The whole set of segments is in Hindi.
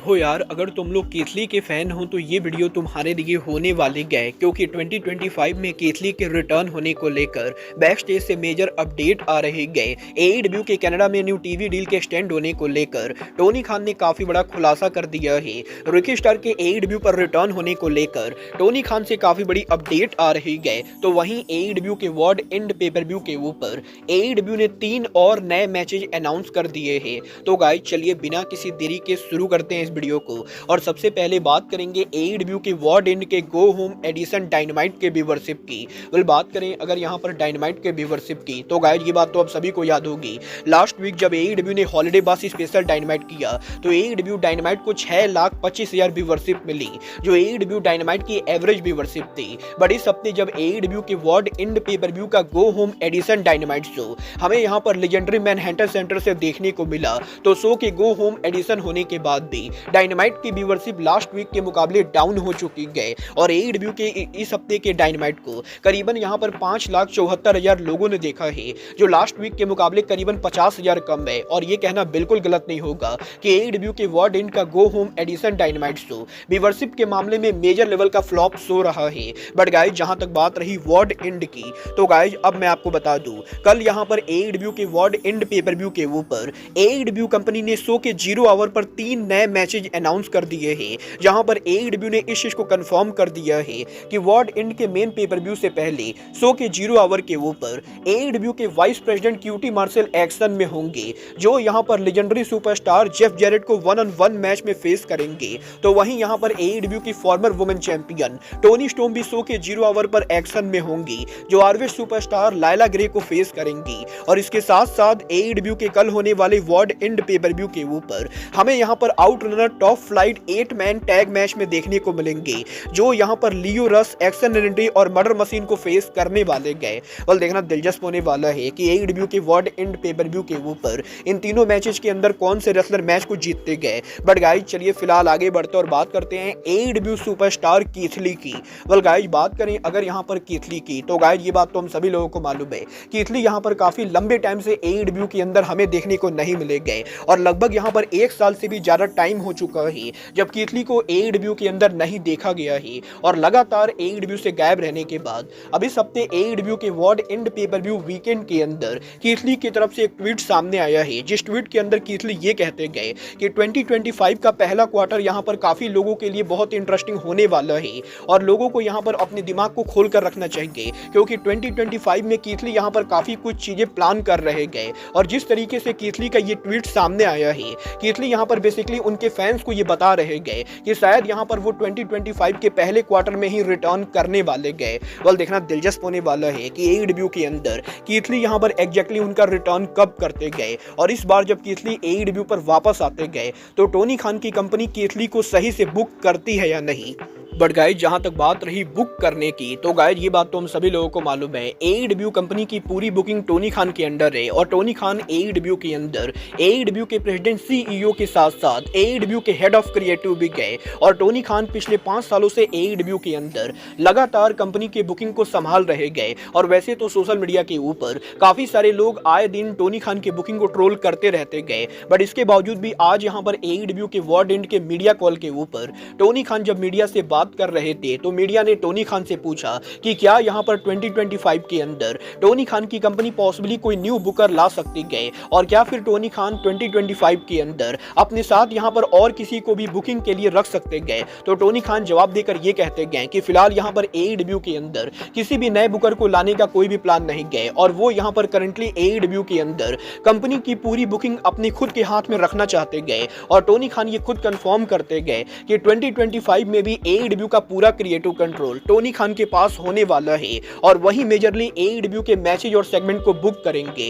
देखो यार, अगर तुम लोग केसली के फैन हो तो ये वीडियो तुम्हारे लिए होने वाली है, क्योंकि 2025 में केसली के रिटर्न होने को लेकर बैक स्टेज से मेजर अपडेट आ रही है। एईडब्ल्यू के कनाडा में न्यू टीवी डील के स्टैंड होने को लेकर टोनी खान ने काफी बड़ा खुलासा कर दिया है। रिकी स्टार के एईडब्ल्यू पर रिटर्न होने को लेकर टोनी खान से काफी बड़ी अपडेट आ रही है। तो वहीं एईडब्ल्यू के वर्ल्ड एंड पेपर व्यू के ऊपर एईडब्ल्यू ने 3 और नए मैचेज अनाउंस कर दिए हैं। तो गाइस चलिए बिना किसी देरी के शुरू करते हैं इस वीडियो को। और सबसे पहले बात करेंगे एईडब्ल्यू के वर्ल्ड एंड के गो होम एडिशन डायनामाइट के व्यूवरशिप की। बात करें अगर यहाँ पर डायनामाइट के व्यूवरशिप की तो गाइस ये बात तो आप सभी को याद होगी। लास्ट वीक जब एईडब्ल्यू ने हॉलिडे बास स्पेशल डायनामाइट किया तो एईडब्ल्यू डायनामाइट को 6,25,000 व्यूवरशिप मिली, जो एईडब्ल्यू डायनामाइट की एवरेज व्यूवरशिप थी। बट इस हफ्ते जब एईडब्ल्यू के वर्ल्ड एंड पेपर व्यू का go home edition dynamite show हमें यहाँ पर लेजेंडरी मैनहट्टन सेंटर से देखने को मिला, तो शो के गो होम एडिशन होने के बाद भी डायनामाइट की व्यूवरशिप लास्ट वीक के मुकाबले डाउन हो चुकी है। और एईडब्ल्यू के इस हफ्ते के डायनामाइट को करीबन यहाँ पर 5,74,000 लोगों ने देखा है, जो लास्ट वीक के मुकाबले करीबन 50,000 कम है। और ये कहना बिल्कुल गलत नहीं होगा कि एईडब्ल्यू के वर्ल्ड एंड का go home edition dynamite show viewership के मामले में मेजर लेवल का फ्लॉप शो रहा है। बट गाइस जहां तक बात रही वर्ल्ड एंड की, तो गाइस अब मैं आपको बता दूं, कल यहां पर एईडब्ल्यू के वर्ल्ड एंड पेपर व्यू के ऊपर एईडब्ल्यू कंपनी ने शो के 0 आवर पर 3 नए मैचेज अनाउंस कर दिए हैं, जहां पर एईडब्ल्यू ने इस चीज को कंफर्म कर दिया है कि वर्ल्ड एंड के मेन पेपर व्यू से पहले शो के 0 आवर के ऊपर एईडब्ल्यू के vice president QT Marshall action में होंगे, जो यहां पर लेजेंडरी सुपरस्टार जेफ जैरेट को 1-on-1 मैच में फेस करेंगे। तो वहीं यहां पर एईडब्ल्यू की फॉर्मर वुमेन चैंपियन टोनी स्टोम भी शो के 0 आवर पर एक्शन में होंगी, जो आरवे सुपरस्टार लायला ग्रे को फेस करेंगी। और इसके साथ साथ एईडब्ल्यू के कल होने वाले वर्ल्ड एंड पेपर व्यू के ऊपर हमें यहां पर आउटरनर top flight 8 man tag match में देखने को मिलेंगे, जो यहां पर लियो रस, एक्शन रेंडी और मर्डर मशीन को फेस करने वाले गए। और देखना दिलचस्प होने वाला है कि एईडब्ल्यू के वर्ल्ड एंड पेपर व्यू के ऊपर इन तीनों मैचेस के अंदर कौन से रेसलर मैच को जीतते गए। बट गाइस चलिए फिलहाल आगे बढ़ते और बात करते हैं एईडब्ल्यू सुपरस्टार कीथ ली की। गाइस बात करें अगर यहां पर कीथ ली की, तो गाइस ये बात तो हम सभी लोगों को मालूम है, कीथ ली यहां पर काफी लंबे टाइम से एईडब्ल्यू के अंदर हमें देखने को नहीं मिले गए। और लगभग यहां पर 1 साल से भी ज्यादा टाइम हो चुका है जब कीथ ली को एईडब्ल्यू के अंदर नहीं देखा गया है। और लगातार एईडब्ल्यू से गायब रहने के बाद अब इस हफ्ते एईडब्ल्यू के world and pay per view weekend के अंदर कीथ ली की तरफ से एक ट्वीट सामने आया है, जिस ट्वीट के अंदर कीथ ली ये कहते गए कि 2025 का पहला क्वार्टर यहां पर काफी लोगों के लिए बहुत इंटरेस्टिंग होने वाला है और लोगों को यहां पर अपने दिमाग को खोल कर रखना चाहिए, क्योंकि 2025 में कीथ ली यहां पर काफी कुछ चीजें प्लान कर रहे गए। और जिस तरीके से कीथ ली का ये ट्वीट सामने आया है, कीथ ली यहां पर बेसिकली उनके फैंस को ये बता रहे गए कि शायद यहां पर वो 2025 के पहले क्वार्टर में ही रिटर्न करने वाले गए। देखना दिलचस्प होने वाला है कि एईडब्ल्यू के अंदर कीथ ली यहां पर एग्जैक्टली उनका रिटर्न कब करते गए। और इस बार जब कीथ ली एईडब्ल्यू पर वापस आते गए तो टोनी खान की कंपनी कीथ ली को सही से बुक करती है या नहीं। बट गाइज जहां तक बात रही बुक करने की, तो गाइज ये बात तो हम सभी लोगों को मालूम है, एईडब्ल्यू कंपनी की पूरी बुकिंग टोनी खान के अंडर है। और टोनी खान एईडब्ल्यू के अंदर एईडब्ल्यू के प्रेसिडेंट सीईओ के साथ साथ एईडब्ल्यू के हेड ऑफ क्रिएटिव भी गए। और टोनी खान पिछले 5 सालों से एईडब्ल्यू के अंदर लगातार कंपनी के बुकिंग को संभाल रहे गए। और वैसे तो सोशल मीडिया के ऊपर काफी सारे लोग आए दिन टोनी खान के बुकिंग को ट्रोल करते रहते गए, बट इसके बावजूद भी आज यहाँ पर एईडब्ल्यू के वर्ल्ड एंड के मीडिया कॉल के ऊपर टोनी खान जब मीडिया से बात कर रहे थे तो मीडिया ने टोनी खान से पूछा कि क्या यहां पर 2025 के अंदर टोनी खान की कंपनी पॉसिबली कोई न्यू बुकर ला सकती है, और क्या फिर टोनी खान 2025 के अंदर अपने साथ यहां पर और किसी को भी बुकिंग के लिए रख सकते गए। तो टोनी खान जवाब देकर यह कहते गए कि फिलहाल यहां पर एईडब्ल्यू के अंदर किसी भी नए बुकर को लाने का कोई भी प्लान नहीं गए, और वो यहां पर करंटली एईडब्ल्यू के अंदर कंपनी की पूरी बुकिंग अपने खुद के हाथ में रखना चाहते गए। और टोनी खान ये खुद कंफर्म करते गए कि 2025 में भी एईडब्ल्यू का पूरा क्रिएटिव कंट्रोल टोनी खान के पास होने वाला है, और वही मेजरली एईडब्ल्यू के मैचेज और सेगमेंट को बुक करेंगे।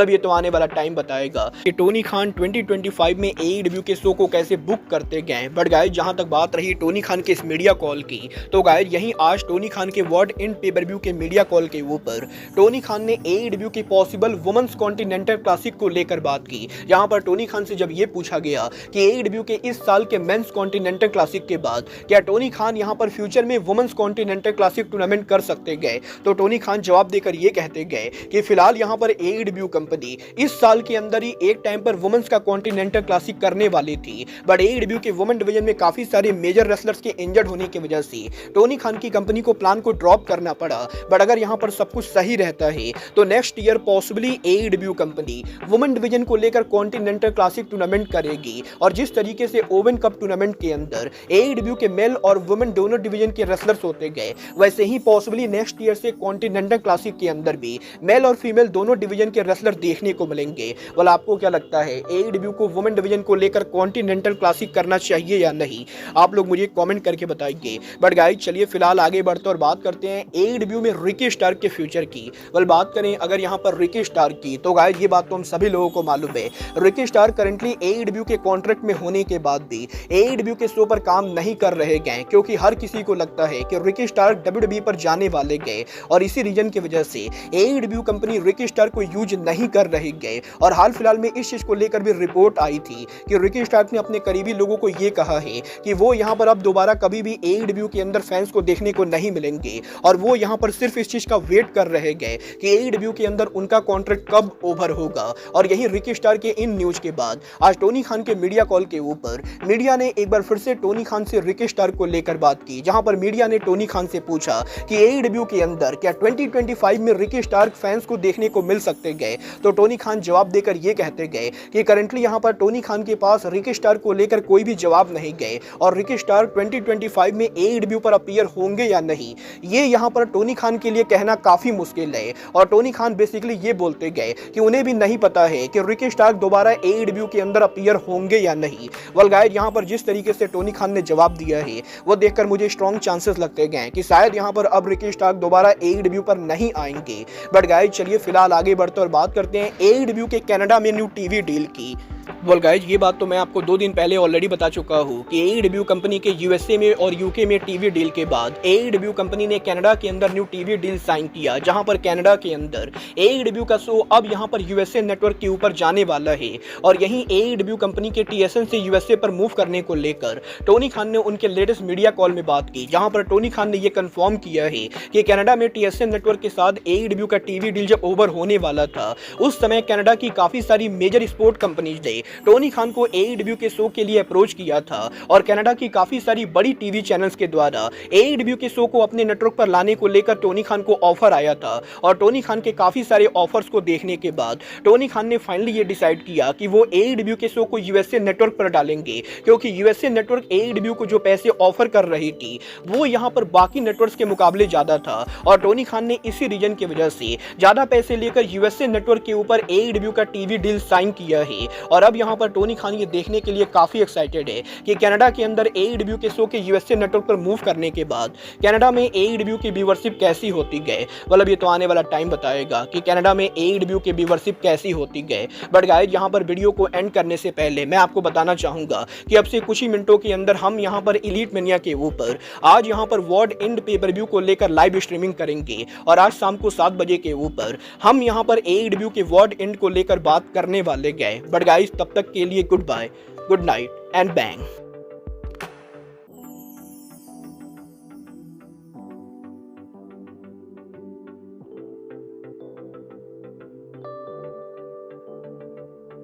ये तो आने वाला टाइम बताएगा कि टोनी खान 2025 में एईडब्ल्यू के शो को कैसे बुक करते गए। बट गाइस जहां तक बात रही टोनी खान के इस मीडिया कॉल की, तो गाइस यही आज टोनी खान के वर्ल्ड एंड पेपर व्यू के मीडिया कॉल के ऊपर टोनी खान ने एईडब्ल्यू की पॉसिबल वुमेन्स कॉन्टिनेंटल क्लासिक को लेकर बात की, जहां पर टोनी खान से जब ये पूछा गया कि एईडब्ल्यू के इस साल के मेंस कॉन्टिनेंटल क्लासिक के बाद क्या टोनी खान यहां पर फ्यूचर में वुमेन्स कॉन्टिनेंटल क्लासिक टूर्नामेंट कर सकते गए, तो टोनी खान जवाब देकर ये कहते गए कि फिलहाल यहां पर एईडब्ल्यू कंपनी इस साल के अंदर ही एक टाइम पर वुमेन्स का कॉन्टिनेंटल क्लासिक करने वाली थी, बट एईडब्ल्यू के वुमेन डिवीजन में काफी सारे मेजर रेसलर्स के इंजर्ड होने की वजह से टोनी खान की कंपनी को प्लान को ड्रॉप करना पड़ा। बट अगर यहाँ पर सब कुछ सही रहता है तो next year possibly AEW company women division को लेकर कॉन्टिनेंटल क्लासिक टूर्नामेंट करेगी। और जिस तरीके से ओवन कप टूर्नामेंट के अंदर एईडब्ल्यू के मेल और वुमेन दोनों डिवीजन के रेसलर्स होते गए, वैसे ही पॉसिबली नेक्स्ट ईयर से कॉन्टिनेंटल क्लासिक के अंदर भी मेल और फीमेल दोनों डिवीजन के रेसलर देखने को मिलेंगे। वाला आपको क्या लगता है, एईडब्ल्यू को वुमेन डिवीजन को लेकर कॉन्टिनेंटल क्लासिक करना चाहिए या नहीं? आप लोग मुझे कमेंट करके बताइए। बट गाइस चलिए फिलहाल आगे बढ़ते और बात करते हैं एईडब्ल्यू में रिकी स्टार्क के फ्यूचर की। वेल बात करें अगर यहाँ पर रिकी स्टार्क की, तो गाइस ये बात तो हम सभी लोगों को मालूम है, रिकी स्टार्क करंटली एईडब्ल्यू के कॉन्ट्रैक्ट में होने के बाद भी एईडब्ल्यू के शो पर काम नहीं कर रहे गए, क्योंकि हर किसी को लगता है कि रिकी स्टार्क डब्ल्यूडब्ल्यूई पर जाने वाले गए और इसी रीजन की वजह से एईडब्ल्यू कंपनी रिकी स्टार्क को यूज नहीं कर रही गए। और हाल फिलहाल में इस चीज को लेकर भी रिपोर्ट आई थी कि रिकी स्टार्क ने अपने करीबी लोगों को यह कहा है कि वो यहाँ पर अब दोबारा कभी भी एईडब्ल्यू के अंदर फैंस को देखने को नहीं मिलेंगे और वो यहाँ पर सिर्फ इस चीज का वेट कर रहे गए कि एईडब्ल्यू के अंदर उनका कॉन्ट्रैक्ट कब ओवर होगा। और यही रिकी स्टार्क के इन न्यूज के बाद आज टोनी खान के मीडिया कॉल के ऊपर मीडिया ने एक बार फिर से टोनी खान से रिकी स्टार्क को लेकर बात की, जहां पर मीडिया ने टोनी खान से पूछा कि एईडब्ल्यू के अंदर क्या 2025 में रिकी स्टार्क फैंस को देखने को मिल सकते गए। तो टोनी खान जवाब देकर ये कहते गए कि करंटली यहां पर टोनी खान के पास रिकी स्टार्क को लेकर कोई भी जवाब नहीं गए और रिकी स्टार्क 2025 में एईडब्ल्यू पर अपीयर होंगे या नहीं, ये यहां पर टोनी खान के लिए कहना काफी मुश्किल है। और टोनी खान बेसिकली ये बोलते गए कि उन्हें भी नहीं पता है कि रिकी स्टार्क दोबारा एईडब्ल्यू के अंदर अपीयर होंगे या नहीं। वेल गाइस यहां पर जिस तरीके से टोनी खान ने जवाब दिया है वो देखकर मुझे स्ट्रॉन्ग चांसेस लगते गए कि शायद यहां पर अब रिकी स्टार्क दोबारा एईडब्ल्यू पर नहीं आएंगे। बट गाइस चलिए फिलहाल आगे बढ़ते और बात करते हैं एईडब्ल्यू के कनाडा में न्यू टीवी डील की। वेल गाइस ये बात तो मैं आपको 2 दिन पहले ऑलरेडी बता चुका हूँ कि एईडब्ल्यू कंपनी के यूएसए में और यूके में टीवी डील के बाद एईडब्ल्यू कंपनी ने कनाडा के अंदर न्यू टीवी डील साइन किया, जहां पर कनाडा के अंदर एईडब्ल्यू का शो अब यहां पर यूएसए नेटवर्क के ऊपर जाने वाला है। और यहीं एईडब्ल्यू कंपनी के टीएसएन से यूएसए पर मूव करने को लेकर टोनी खान ने उनके लेटेस्ट मीडिया कॉल में बात की, जहां पर टोनी खान ने यह कंफर्म किया है कि कनाडा में टीएसएन नेटवर्क के साथ एईडब्ल्यू का टीवी डील जब ओवर होने वाला था उस समय कनाडा की काफी सारी मेजर स्पोर्ट कंपनीज ने टोनी खान को एईडब्ल्यू के शो के लिए अप्रोच किया था और कनाडा की काफी सारी बड़ी टीवी चैनल्स के द्वारा एईडब्ल्यू के शो को अपने नेटवर्क पर लाने को लेकर टोनी खान को ऑफर आया था। और टोनी खान के काफी सारे ऑफर्स को देखने के बाद टोनी खान ने फाइनली ये डिसाइड किया कि वो एईडब्ल्यू के शो को यूएसए नेटवर्क पर डालेंगे, क्योंकि यूएसए नेटवर्क एईडब्ल्यू को जो पैसे ऑफर कर रही थी वो यहाँ पर बाकी नेटवर्क्स के मुकाबले ज्यादा था। और टोनी खान ने इसी रीजन की वजह से ज्यादा पैसे लेकर यूएसए नेटवर्क के ऊपर एईडब्ल्यू का टीवी डील साइन किया है। और अब यहाँ पर टोनी खान ये देखने के लिए काफी एक्साइटेड है कि कनाडा के अंदर एईडब्ल्यू के शो के यूएसए नेटवर्क पर मूव करने के बाद कनाडा में एईडब्ल्यू की व्यूअरशिप कैसी होती गए। मतलब ये तो आने वाला टाइम बताएगा कि कनाडा में एईडब्ल्यू की व्यूअरशिप कैसी होती गए। बट गाइस यहाँ पर वीडियो को एंड करने से पहले मैं आपको बताना चाहूंगा कि अब से कुछ ही मिनटों के अंदर हम यहाँ पर एलीट मेनिया के ऊपर आज यहाँ पर वर्ल्ड एंड पेपर व्यू को लेकर लाइव स्ट्रीमिंग करेंगे और आज शाम को 7 बजे के ऊपर हम यहाँ पर एईडब्ल्यू के वर्ल्ड एंड को लेकर बात करने वाले गए। बट गाइस तब तक के लिए good bye, good night and bang.